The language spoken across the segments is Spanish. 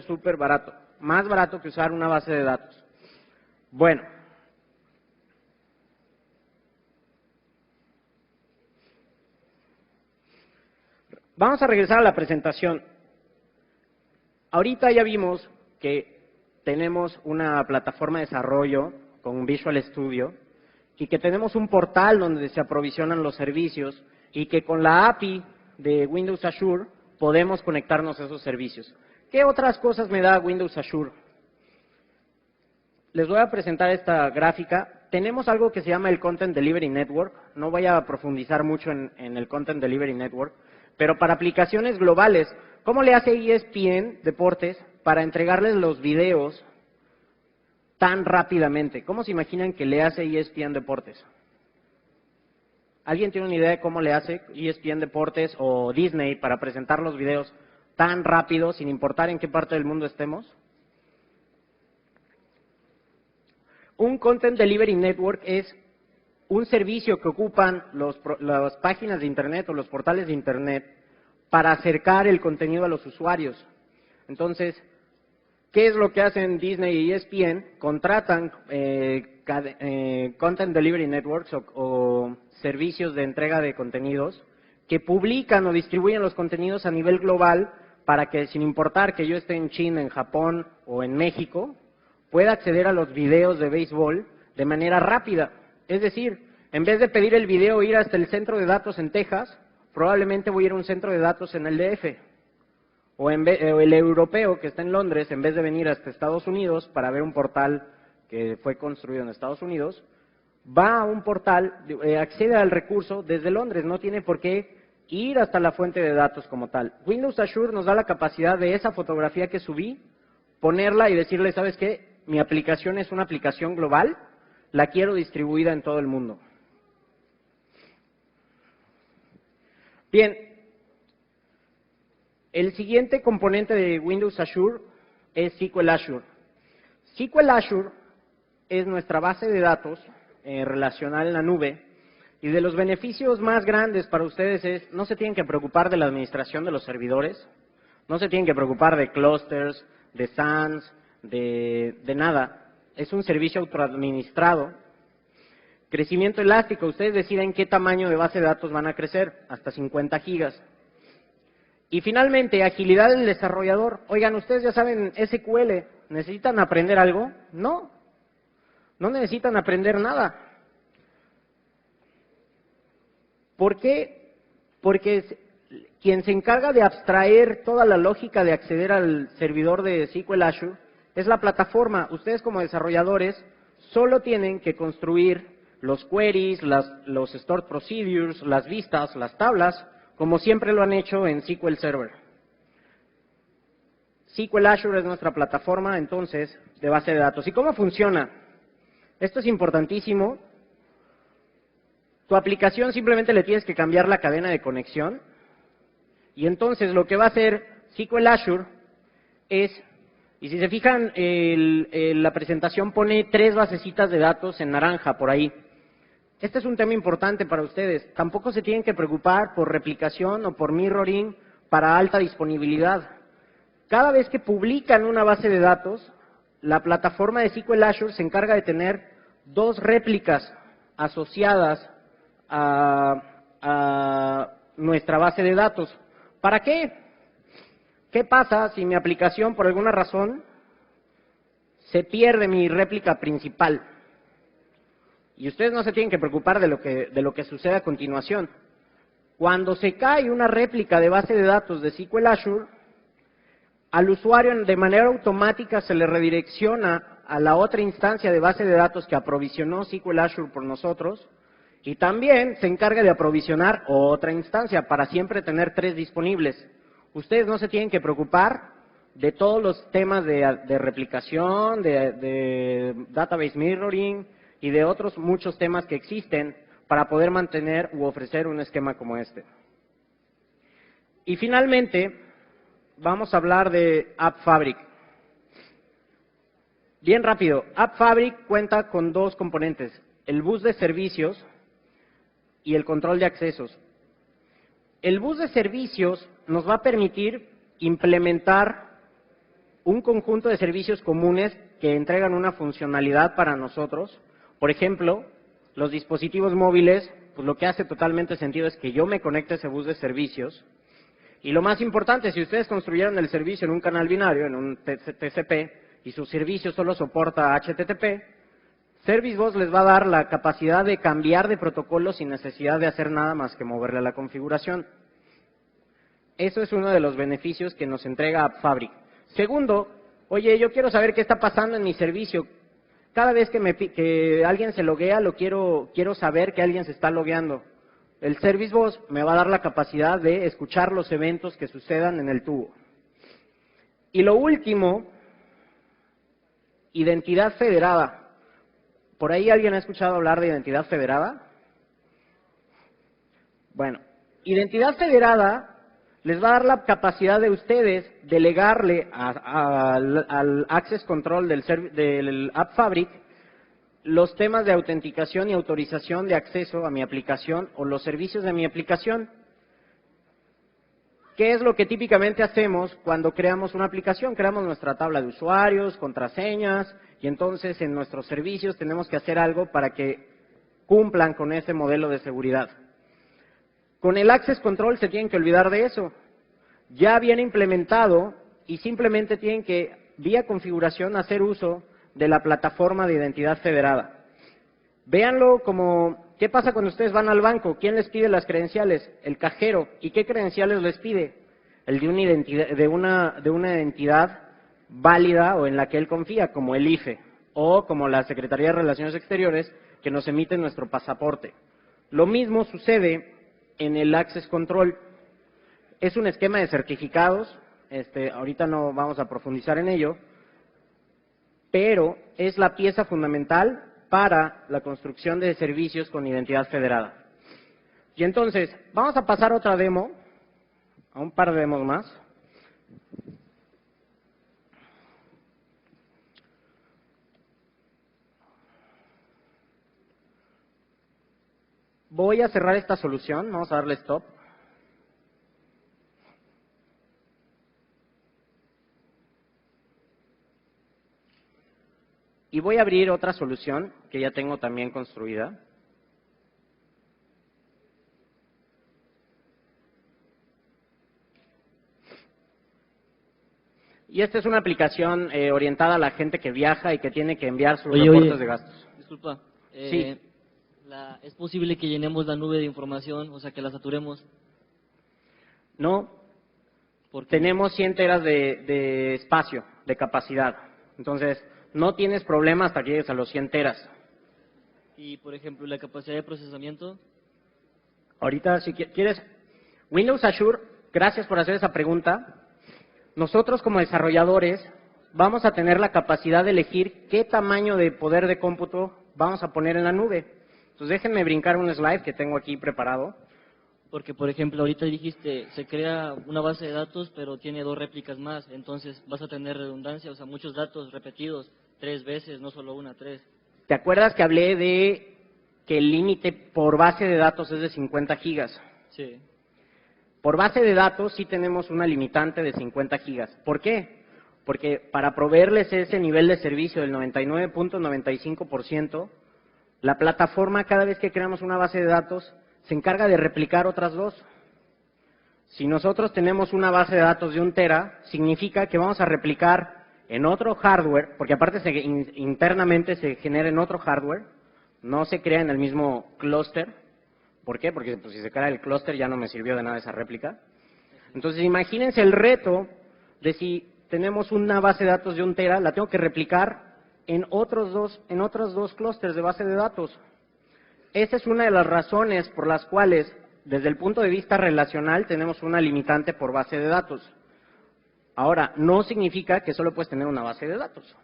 súper barato, más barato que usar una base de datos. Bueno. Vamos a regresar a la presentación. Ahorita ya vimos que tenemos una plataforma de desarrollo con Visual Studio y que tenemos un portal donde se aprovisionan los servicios y que con la API de Windows Azure podemos conectarnos a esos servicios. ¿Qué otras cosas me da Windows Azure? Les voy a presentar esta gráfica. Tenemos algo que se llama el Content Delivery Network. No voy a profundizar mucho en el Content Delivery Network, pero para aplicaciones globales, ¿cómo le hace ESPN Deportes para entregarles los videos tan rápidamente? ¿Cómo se imaginan que le hace ESPN Deportes? ¿Alguien tiene una idea de cómo le hace ESPN Deportes o Disney para presentar los videos tan rápido, sin importar en qué parte del mundo estemos? Un Content Delivery Network es un servicio que ocupan las páginas de Internet o los portales de Internet para acercar el contenido a los usuarios. Entonces, ¿qué es lo que hacen Disney y ESPN? Contratan Content Delivery Networks o servicios de entrega de contenidos que publican o distribuyen los contenidos a nivel global para que, sin importar que yo esté en China, en Japón o en México, pueda acceder a los videos de béisbol de manera rápida. Es decir, en vez de pedir el video e ir hasta el centro de datos en Texas, probablemente voy a ir a un centro de datos en el DF. O el europeo que está en Londres, en vez de venir hasta Estados Unidos para ver un portal que fue construido en Estados Unidos, va a un portal, accede al recurso desde Londres, no tiene por qué ir hasta la fuente de datos como tal. Windows Azure nos da la capacidad de esa fotografía que subí, ponerla y decirle, ¿sabes qué? Mi aplicación es una aplicación global, la quiero distribuida en todo el mundo. Bien, el siguiente componente de Windows Azure es SQL Azure. SQL Azure es nuestra base de datos relacional en la nube y de los beneficios más grandes para ustedes es, no se tienen que preocupar de la administración de los servidores, no se tienen que preocupar de clusters, de SANs, de nada. Es un servicio autoadministrado. Crecimiento elástico, ustedes deciden qué tamaño de base de datos van a crecer, hasta 50 gigas. Y finalmente, agilidad del desarrollador. Oigan, ustedes ya saben SQL, ¿necesitan aprender algo? No, no necesitan aprender nada. ¿Por qué? Porque quien se encarga de abstraer toda la lógica de acceder al servidor de SQL Azure es la plataforma. Ustedes como desarrolladores solo tienen que construir los queries, los stored procedures, las vistas, las tablas, como siempre lo han hecho en SQL Server. SQL Azure es nuestra plataforma, entonces, de base de datos. ¿Y cómo funciona? Esto es importantísimo. Tu aplicación simplemente le tienes que cambiar la cadena de conexión. Y entonces lo que va a hacer SQL Azure es, y si se fijan, la presentación pone 3 basecitas de datos en naranja por ahí. Este es un tema importante para ustedes. Tampoco se tienen que preocupar por replicación o por mirroring para alta disponibilidad. Cada vez que publican una base de datos, la plataforma de SQL Azure se encarga de tener 2 réplicas asociadas a nuestra base de datos. ¿Para qué? ¿Qué pasa si mi aplicación, por alguna razón, se pierde mi réplica principal? Y ustedes no se tienen que preocupar de lo que sucede a continuación. Cuando se cae una réplica de base de datos de SQL Azure, al usuario de manera automática se le redirecciona a la otra instancia de base de datos que aprovisionó SQL Azure por nosotros, y también se encarga de aprovisionar otra instancia para siempre tener 3 disponibles. Ustedes no se tienen que preocupar de todos los temas de replicación, de database mirroring y de otros muchos temas que existen para poder mantener u ofrecer un esquema como este. Y finalmente, vamos a hablar de App Fabric. Bien rápido, App Fabric cuenta con 2 componentes, el bus de servicios y el control de accesos. El bus de servicios nos va a permitir implementar un conjunto de servicios comunes que entregan una funcionalidad para nosotros. Por ejemplo, los dispositivos móviles, pues lo que hace totalmente sentido es que yo me conecte a ese bus de servicios. Y lo más importante, si ustedes construyeron el servicio en un canal binario, en un TCP, y su servicio solo soporta HTTP, Service Bus les va a dar la capacidad de cambiar de protocolo sin necesidad de hacer nada más que moverle a la configuración. Eso es uno de los beneficios que nos entrega AppFabric. Segundo, oye, yo quiero saber qué está pasando en mi servicio. Cada vez que alguien se loguea, quiero saber que alguien se está logueando. El Service Bus me va a dar la capacidad de escuchar los eventos que sucedan en el tubo. Y lo último, identidad federada. ¿Por ahí alguien ha escuchado hablar de identidad federada? Bueno, identidad federada les va a dar la capacidad de ustedes delegarle al Access Control del AppFabric los temas de autenticación y autorización de acceso a mi aplicación o los servicios de mi aplicación. ¿Qué es lo que típicamente hacemos cuando creamos una aplicación? Creamos nuestra tabla de usuarios, contraseñas, y entonces en nuestros servicios tenemos que hacer algo para que cumplan con ese modelo de seguridad. Con el Access Control se tienen que olvidar de eso. Ya viene implementado y simplemente tienen que, vía configuración, hacer uso de la plataforma de identidad federada. Véanlo como, ¿qué pasa cuando ustedes van al banco? ¿Quién les pide las credenciales? El cajero. ¿Y qué credenciales les pide? El de una identidad válida o en la que él confía, como el IFE o como la Secretaría de Relaciones Exteriores, que nos emite nuestro pasaporte. Lo mismo sucede en el Access Control. Es un esquema de certificados, ahorita no vamos a profundizar en ello, pero es la pieza fundamental para la construcción de servicios con identidad federada. Y entonces, vamos a pasar a otra demo, a un par de demos más. Voy a cerrar esta solución, vamos a darle stop. Y voy a abrir otra solución que ya tengo también construida. Y esta es una aplicación orientada a la gente que viaja y que tiene que enviar sus reportes de gastos. Disculpa. Sí. ¿Es posible que llenemos la nube de información, o sea, que la saturemos? No, Porque tenemos 100 teras de espacio, de capacidad. Entonces, no tienes problema hasta que llegues a los 100 teras. Y, por ejemplo, la capacidad de procesamiento. Ahorita, si quieres, Windows Azure, gracias por hacer esa pregunta. Nosotros como desarrolladores vamos a tener la capacidad de elegir qué tamaño de poder de cómputo vamos a poner en la nube. Entonces déjenme brincar un slide que tengo aquí preparado. Porque, por ejemplo, ahorita dijiste, se crea una base de datos, pero tiene 2 réplicas más. Entonces vas a tener redundancia, o sea, muchos datos repetidos 3 veces, no solo una, 3. ¿Te acuerdas que hablé de que el límite por base de datos es de 50 gigas? Sí. Por base de datos sí tenemos una limitante de 50 gigas. ¿Por qué? Porque para proveerles ese nivel de servicio del 99.95%, la plataforma, cada vez que creamos una base de datos, se encarga de replicar otras 2. Si nosotros tenemos una base de datos de 1 tera, significa que vamos a replicar en otro hardware, porque aparte internamente se genera en otro hardware, no se crea en el mismo clúster. ¿Por qué? Porque pues, si se crea el clúster ya no me sirvió de nada esa réplica. Entonces imagínense el reto de si tenemos una base de datos de 1 tera, la tengo que replicar en otros dos clústeres de base de datos. Esa es una de las razones por las cuales, desde el punto de vista relacional, tenemos una limitante por base de datos. Ahora, no significa que solo puedes tener una base de datos.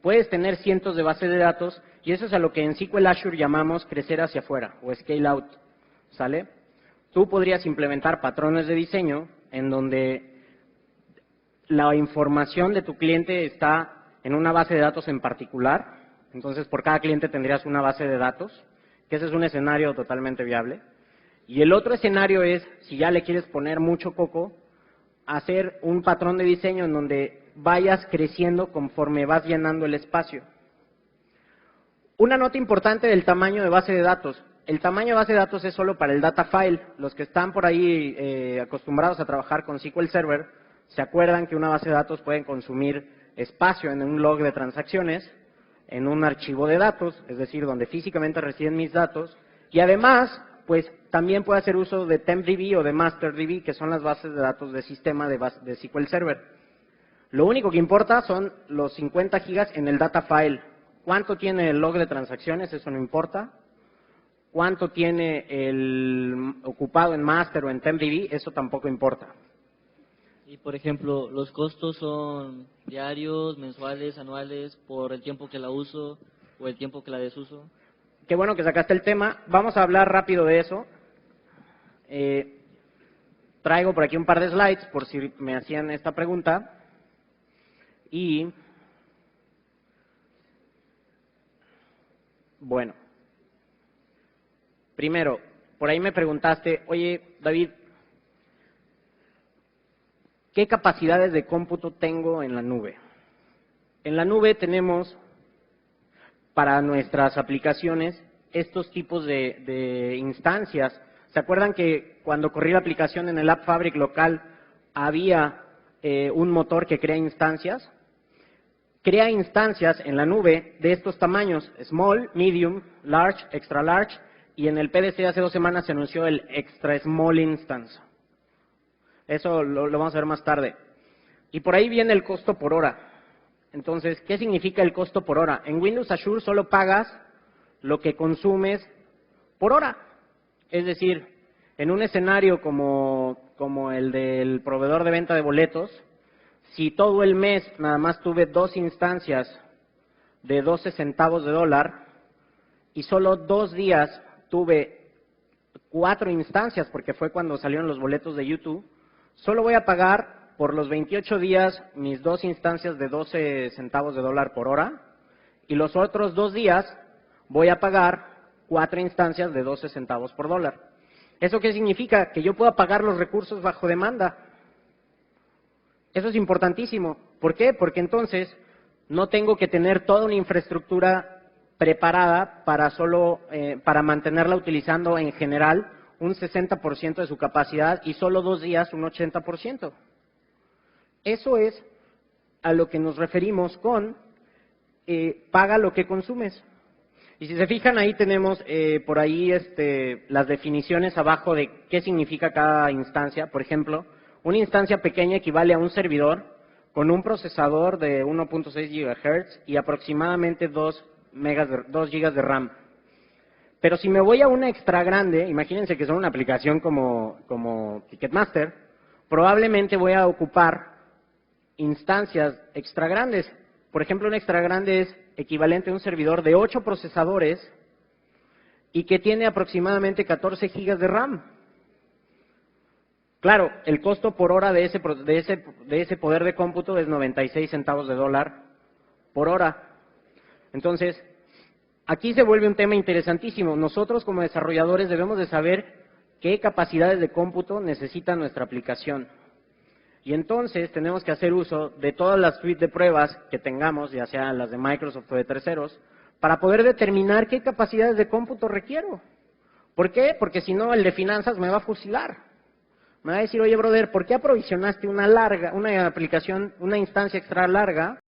Puedes tener cientos de bases de datos y eso es a lo que en SQL Azure llamamos crecer hacia afuera o scale out. ¿Sale? Tú podrías implementar patrones de diseño en donde la información de tu cliente está en una base de datos en particular. Entonces, por cada cliente tendrías una base de datos, que ese es un escenario totalmente viable. Y el otro escenario es, si ya le quieres poner mucho coco, hacer un patrón de diseño en donde vayas creciendo conforme vas llenando el espacio. Una nota importante del tamaño de base de datos. El tamaño de base de datos es solo para el data file. Los que están por ahí acostumbrados a trabajar con SQL Server se acuerdan que una base de datos puede consumir espacio en un log de transacciones, en un archivo de datos, es decir, donde físicamente residen mis datos, y además, pues también puede hacer uso de TempDB o de MasterDB, que son las bases de datos de sistema de SQL Server. Lo único que importa son los 50 gigas en el data file. ¿Cuánto tiene el log de transacciones? Eso no importa. ¿Cuánto tiene el ocupado en Master o en TempDB? Eso tampoco importa. Y, por ejemplo, ¿los costos son diarios, mensuales, anuales, por el tiempo que la uso o el tiempo que la desuso? Qué bueno que sacaste el tema. Vamos a hablar rápido de eso. Traigo por aquí un par de slides por si me hacían esta pregunta. Y, bueno, primero, por ahí me preguntaste, oye, David, ¿qué capacidades de cómputo tengo en la nube? En la nube tenemos, para nuestras aplicaciones, estos tipos de instancias. ¿Se acuerdan que cuando corrí la aplicación en el App Fabric local había un motor que crea instancias? Crea instancias en la nube de estos tamaños, small, medium, large, extra large, y en el PDC hace 2 semanas se anunció el extra small instance. Eso lo vamos a ver más tarde. Y por ahí viene el costo por hora. Entonces, ¿qué significa el costo por hora? En Windows Azure solo pagas lo que consumes por hora. Es decir, en un escenario como el del proveedor de venta de boletos, si todo el mes nada más tuve 2 instancias de 12 centavos de dólar y solo 2 días tuve 4 instancias, porque fue cuando salieron los boletos de YouTube, solo voy a pagar por los 28 días mis 2 instancias de 12 centavos de dólar por hora y los otros 2 días voy a pagar 4 instancias de 12 centavos por dólar. ¿Eso qué significa? Que yo puedo pagar los recursos bajo demanda. Eso es importantísimo. ¿Por qué? Porque entonces no tengo que tener toda una infraestructura preparada para mantenerla utilizando en general un 60% de su capacidad y solo 2 días un 80%. Eso es a lo que nos referimos con paga lo que consumes. Y si se fijan, ahí tenemos por ahí las definiciones abajo de qué significa cada instancia. Por ejemplo, una instancia pequeña equivale a un servidor con un procesador de 1.6 GHz y aproximadamente 2 GB de RAM. Pero si me voy a una extra grande, imagínense que son una aplicación como Ticketmaster, probablemente voy a ocupar instancias extra grandes. Por ejemplo, una extra grande es equivalente a un servidor de 8 procesadores y que tiene aproximadamente 14 GB de RAM. Claro, el costo por hora de ese poder de cómputo es 96 centavos de dólar por hora. Entonces, aquí se vuelve un tema interesantísimo. Nosotros como desarrolladores debemos de saber qué capacidades de cómputo necesita nuestra aplicación. Y entonces tenemos que hacer uso de todas las suites de pruebas que tengamos, ya sean las de Microsoft o de terceros, para poder determinar qué capacidades de cómputo requiero. ¿Por qué? Porque si no, el de finanzas me va a fusilar. Me va a decir, oye, brother, ¿por qué aprovisionaste una aplicación, una instancia extra larga